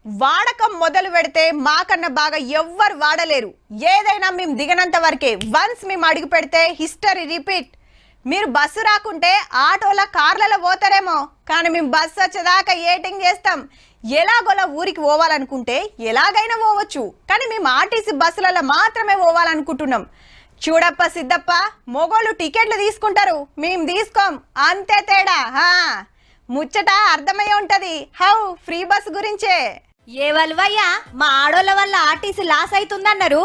వాడకం మొదలు పెడితే మాకన్నా బాగా ఎవ్వరు వాడలేరు. ఏదైనా మేము దిగనంత వరకే. వన్స్ మేము అడుగు పెడితే హిస్టరీ రిపీట్. మీరు బస్సు రాకుంటే ఆటోల కార్లలో పోతారేమో, కానీ మేము బస్సు వచ్చేదాకా ఏటింగ్ చేస్తాం. ఎలాగోలా ఊరికి పోవాలనుకుంటే ఎలాగైనా పోవచ్చు, కానీ మేము ఆర్టీసీ బస్సులలో మాత్రమే పోవాలనుకుంటున్నాం. చూడప్ప సిద్ధప్ప, మొగోళ్ళు టికెట్లు తీసుకుంటారు, మేము తీసుకోం, అంతే తేడా. ముచ్చట అర్థమయ్యే ఉంటది. హౌ ఫ్రీ బస్ గురించే. ఏ వల్వయ్యా, మా ఆడోళ్ళ వల్ల ఆర్టీసీ లాస్ అవుతుందన్నారు.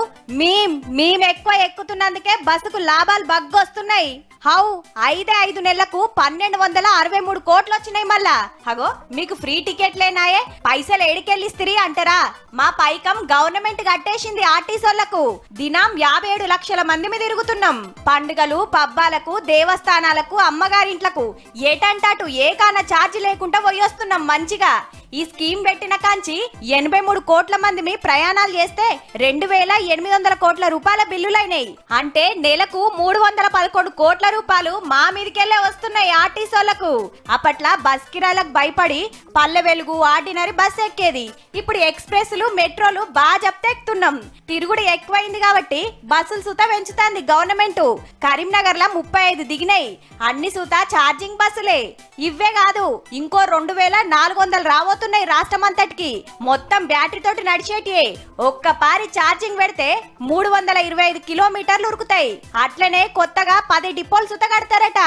మేము ఎక్కువ ఎక్కుతున్నందుకే బస్సుకు లాభాలు బగ్గొస్తున్నాయి. హౌ 5 నెలలకు 1263 కోట్లు వచ్చినాయి. మళ్ళా హగో మీకు ఫ్రీ టికెట్లేనాయే, పైసలు ఏడికెళ్ళిస్తిరి అంటారా? మా పైకం గవర్నమెంట్ కట్టేసింది ఆర్టీసోళ్లకు. దినం 57 లక్షల మంది మీద తిరుగుతున్నాం. పండుగలు పబ్బాలకు, దేవస్థానాలకు, అమ్మగారింట్లకు ఏటంటాటు ఏకాన ఛార్జీ లేకుండా పోయొస్తున్నాం మంచిగా. ఈ స్కీమ్ పెట్టిన కాంచి 83 కోట్ల మంది ప్రయాణాలు చేస్తే 2800 కోట్ల రూపాయల బిల్లులైనాయి. అంటే నెలకు 311 కోట్ల రూపాయలు మా మీదకెళ్లే వస్తున్నాయి ఆర్టీసోళ్లకు. అప్పట్లా బస్ కిరాయిలకు భయపడి పల్లె వెలుగు ఆర్డినరీ బస్ ఎక్కేది. ఇప్పుడు ఎక్స్ప్రెస్లు మెట్రోలు బాగా చెప్తెక్కుతున్నాం. తిరుగుడు ఎక్కువైంది కాబట్టి బస్సులు సూత పెంచుతాంది గవర్నమెంట్. కరీంనగర్ లా 35 దిగినాయి. అన్ని సూత ఛార్జింగ్ బస్సులే. ఇవ్వే కాదు, ఇంకో 2400 రాబోతున్నాయి రాష్ట్రమంతటికి. మొత్తం బ్యాటరీ తోటి నడిచేటియే. ఒక్క పారి ఛార్జింగ్ పెడితే 325 కిలోమీటర్లు ఉరుకుతాయి. అట్లనే కొత్తగా 10 డిపోలు సుత కడతారట.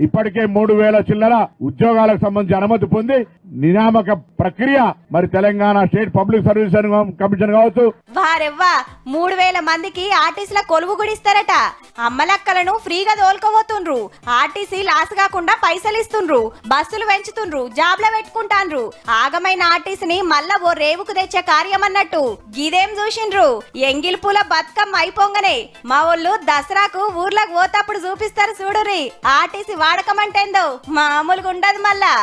ఇప్పటికే 3000 చిల్లర ఉద్యోగాలకు సంబంధించి అనుమతి పొంది నియామక ప్రక్రియ మరి Telangana state public service commission కావచ్చు. వారెవ్వా 3000 మందికి ఆర్టీసీల కొలువు గుడిస్తారట. అమ్మలక్కలను ఫ్రీగా తోలుకోబోతుండ్రు. ఆర్టీసీ లాస్ కాకుండా పైసలు ఇస్తుండ్రు, బస్సులు పెంచుతుండ్రు, జాబ్ల పెట్టుకుంటాండ్రు. ఆగమైన ఆర్టీసీని మళ్ళా ఓ రేవుకు తెచ్చే కార్యం అన్నట్టు. గిదేం చూసిండ్రు? ఎంగిల్ పూల బతుకమ్మ అయిపోంగనే మా వాళ్ళు దసరాకు ఊర్లకు పోతప్పుడు చూపిస్తారు చూడురి. ఆర్టీసీ వాడకం అంటేందో మామూలుగా ఉండదు మళ్ళా.